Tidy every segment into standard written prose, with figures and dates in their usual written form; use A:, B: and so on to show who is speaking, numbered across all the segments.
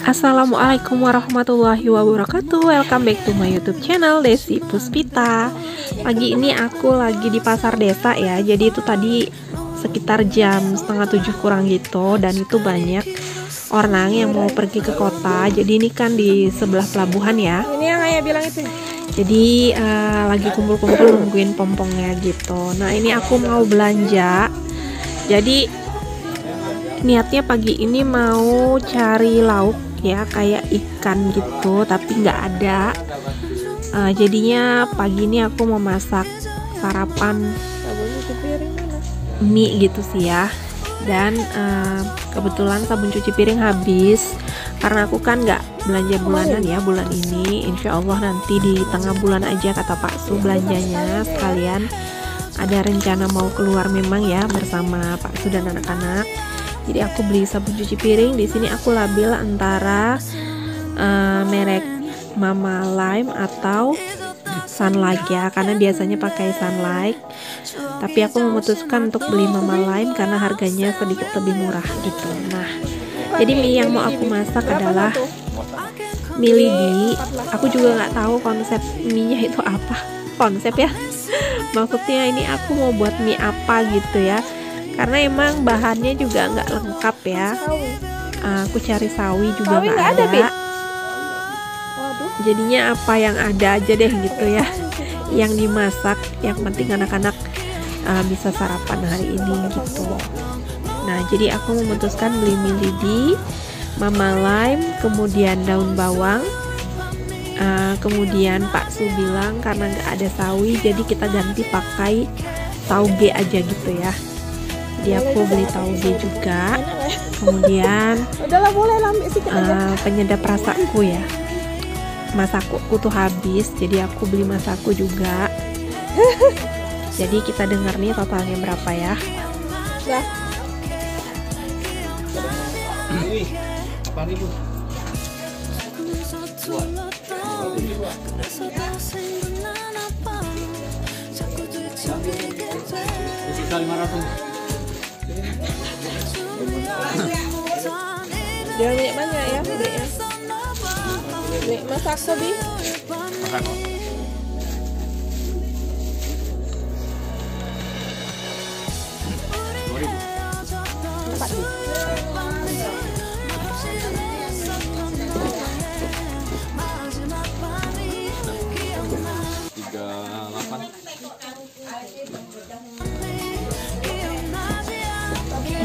A: Assalamualaikum warahmatullahi wabarakatuh. Welcome back to my YouTube channel Desi Puspita. Pagi ini aku lagi di pasar desa ya. Jadi itu tadi sekitar jam 6:30 kurang gitu. Dan itu banyak orang yang mau pergi ke kota. Jadi ini kan di sebelah pelabuhan ya.
B: Ini yang ayah bilang itu.
A: Jadi lagi kumpul-kumpul nungguin pompongnya gitu. Nah ini aku mau belanja. Jadi niatnya pagi ini mau cari lauk ya, kayak ikan gitu, tapi nggak ada. Jadinya pagi ini aku mau masak sarapan mie gitu sih ya. Dan kebetulan sabun cuci piring habis karena aku kan nggak belanja bulanan ya bulan ini. Insya Allah nanti di tengah bulan aja kata Pak Su belanjanya, sekalian ada rencana mau keluar memang ya bersama Pak Su dan anak-anak. Jadi aku beli sabun cuci piring. Di sini aku label antara merek Mama Lime atau Sunlight ya, karena biasanya pakai Sunlight. Tapi aku memutuskan untuk beli Mama Lime karena harganya sedikit lebih murah gitu. Nah, jadi mie yang mau aku masak adalah mie lidi. Aku juga nggak tahu konsep mie-nya itu apa. Konsep ya. Maksudnya ini aku mau buat mie apa gitu ya. Karena emang bahannya juga nggak lengkap ya. Aku cari sawi juga nggak ada. Jadinya apa yang ada aja deh gitu ya, yang dimasak. Yang penting anak-anak bisa sarapan hari ini gitu. Nah jadi aku memutuskan beli mie lidi, Mama Lime, kemudian daun bawang. Kemudian Pak Su bilang karena nggak ada sawi, jadi kita ganti pakai tauge aja gitu ya. Jadi aku beli tauge juga. Kemudian penyedap rasaku ya, masaku tuh habis, jadi aku beli masaku juga. Jadi kita dengar nih totalnya berapa ya.
B: Jangan banyak ya budeknya. Nih masak sobi.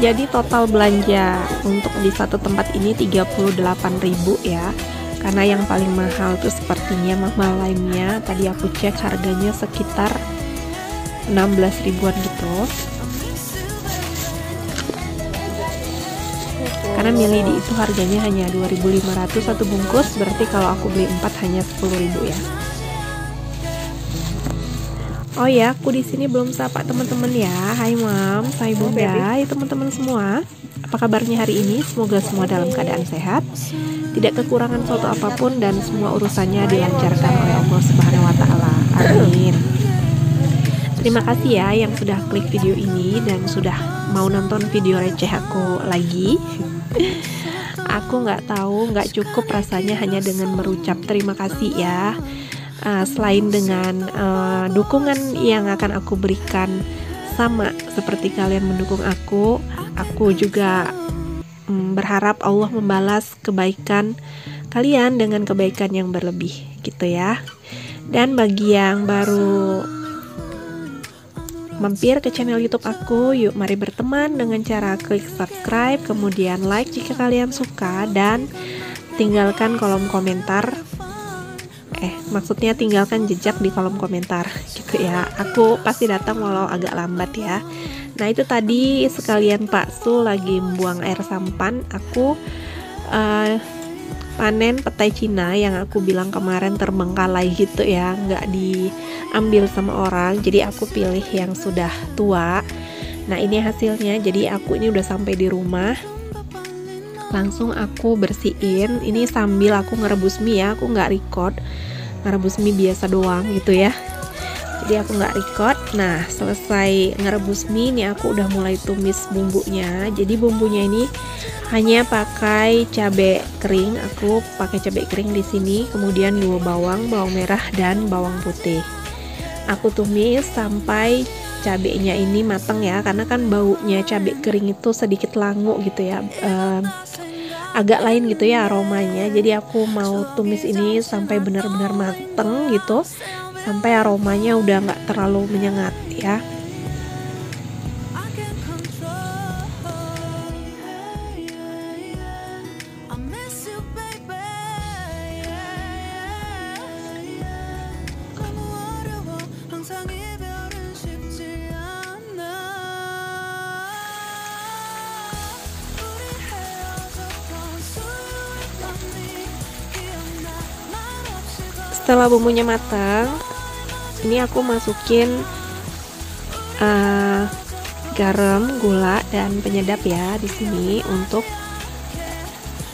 A: Jadi total belanja untuk di satu tempat ini 38.000 ya. Karena yang paling mahal tuh sepertinya Mama Lime-nya. Tadi aku cek harganya sekitar 16 ribuan gitu. Karena mie lidi itu harganya hanya 2.500 satu bungkus, berarti kalau aku beli 4 hanya 10.000 ya. Oh ya, aku di sini belum sapa teman-teman ya. Hai Mam, hai Bunda, hai teman-teman semua. Apa kabarnya hari ini? Semoga semua dalam keadaan sehat, tidak kekurangan suatu apapun, dan semua urusannya dilancarkan oleh Allah Subhanahu wa Ta'ala. Amin. Terima kasih ya yang sudah klik video ini dan sudah mau nonton video receh aku lagi. Aku nggak tahu, nggak cukup rasanya hanya dengan merucap terima kasih ya. Selain dengan dukungan yang akan aku berikan, sama seperti kalian mendukung aku juga berharap Allah membalas kebaikan kalian dengan kebaikan yang berlebih gitu ya. Dan bagi yang baru mampir ke channel YouTube aku, yuk mari berteman dengan cara klik subscribe, kemudian like jika kalian suka, dan tinggalkan kolom komentar. Maksudnya tinggalkan jejak di kolom komentar gitu ya. Aku pasti datang walau agak lambat ya. Nah itu tadi sekalian Pak Su lagi membuang air sampan. Aku panen petai Cina yang aku bilang kemarin terbengkalai gitu ya, nggak diambil sama orang. Jadi aku pilih yang sudah tua. Nah ini hasilnya. Jadi aku ini udah sampai di rumah, langsung aku bersihin. Ini sambil aku ngerebus mie ya, aku nggak record, ngerebus mie biasa doang gitu ya. jadi aku nggak record. Nah, selesai ngerebus mie nih, aku udah mulai tumis bumbunya. Jadi bumbunya ini hanya pakai cabai kering. Aku pakai cabai kering di sini, kemudian dua bawang merah dan bawang putih. Aku tumis sampai cabenya ini matang ya, karena kan baunya cabai kering itu sedikit langu gitu ya, agak lain gitu ya aromanya. Jadi aku mau tumis ini sampai benar-benar mateng gitu, sampai aromanya udah nggak terlalu menyengat ya. Setelah bumbunya matang, ini aku masukin garam, gula, dan penyedap ya. Di sini untuk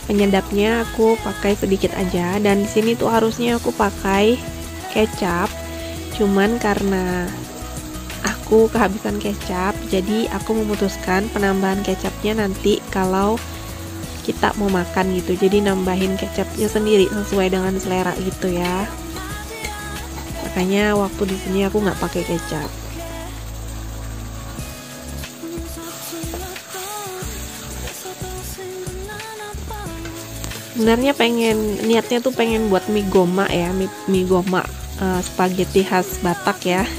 A: penyedapnya aku pakai sedikit aja, dan di sini tuh harusnya aku pakai kecap, cuman karena aku kehabisan kecap, jadi aku memutuskan penambahan kecapnya nanti kalau kita mau makan gitu. Jadi nambahin kecapnya sendiri sesuai dengan selera gitu ya. Makanya waktu di sini aku nggak pakai kecap. Sebenarnya niatnya tuh pengen buat mie goma ya, mie goma spaghetti khas Batak ya.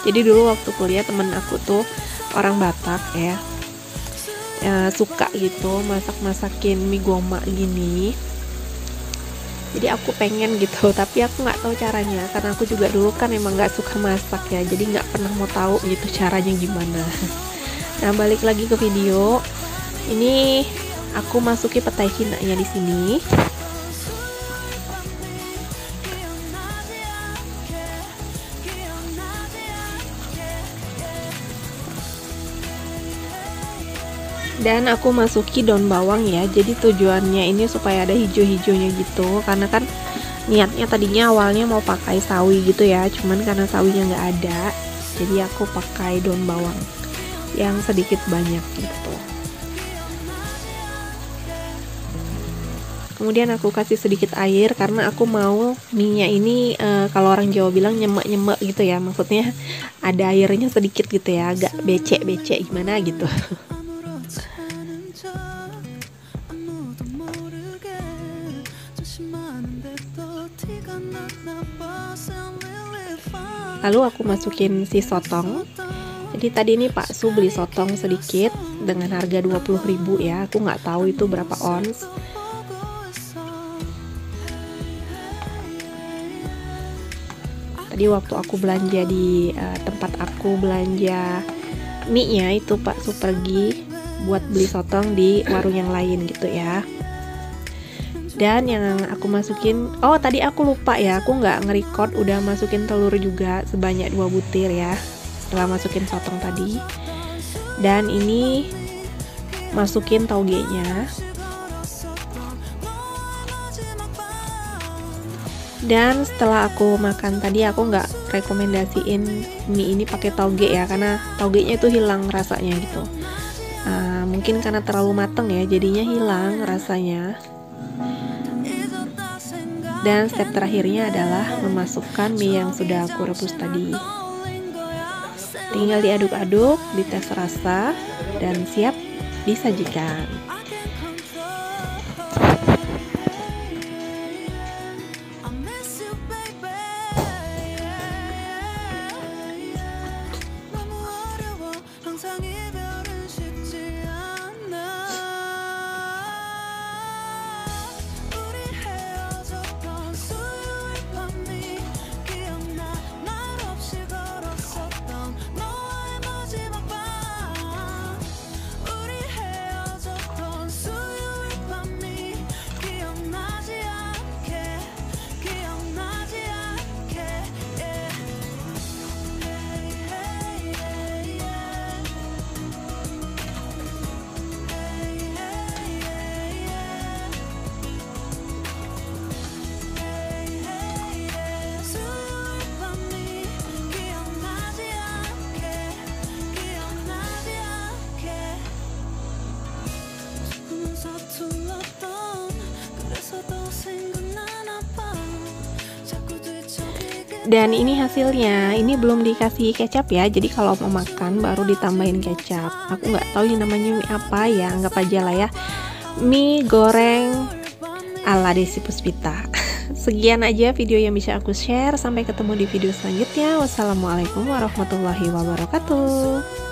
A: Jadi dulu waktu kuliah temen aku tuh orang Batak ya, suka gitu masakin mie goma gini. Jadi aku pengen gitu, tapi aku nggak tahu caranya, karena aku juga dulu kan emang nggak suka masak ya, jadi nggak pernah mau tahu gitu caranya gimana. Nah, balik lagi ke video ini, aku masuki petai Cina nya di sini. Dan aku masuki daun bawang ya. Jadi tujuannya ini supaya ada hijau-hijaunya gitu, karena kan niatnya tadinya awalnya mau pakai sawi gitu ya, cuman karena sawinya nggak ada, jadi aku pakai daun bawang yang sedikit banyak gitu. Kemudian aku kasih sedikit air karena aku mau mie-nya ini kalau orang Jawa bilang nyemek-nyemek gitu ya, maksudnya ada airnya sedikit gitu ya, agak becek-becek gimana gitu. Lalu aku masukin si sotong. Jadi tadi ini Pak Su beli sotong sedikit dengan harga 20.000 ya. Aku nggak tahu itu berapa ons. Tadi waktu aku belanja di tempat aku belanja mie-nya itu Pak Su pergi buat beli sotong di warung yang lain gitu ya. Dan yang aku masukin, oh tadi aku lupa ya, aku nggak nge-record udah masukin telur juga sebanyak 2 butir ya setelah masukin sotong tadi. Dan ini masukin tauge-nya. Dan setelah aku makan tadi, aku nggak rekomendasiin mie ini pakai tauge ya, karena taugenya itu hilang rasanya gitu. Mungkin karena terlalu mateng ya, jadinya hilang rasanya. Dan step terakhirnya adalah memasukkan mie yang sudah aku rebus tadi. Tinggal diaduk-aduk, dites rasa, dan siap disajikan. Dan ini hasilnya, ini belum dikasih kecap ya, jadi kalau mau makan baru ditambahin kecap. Aku nggak tahu ini namanya mie apa ya, anggap aja lah ya, mie goreng ala Desi Puspita. Sekian aja video yang bisa aku share, sampai ketemu di video selanjutnya. Wassalamualaikum warahmatullahi wabarakatuh.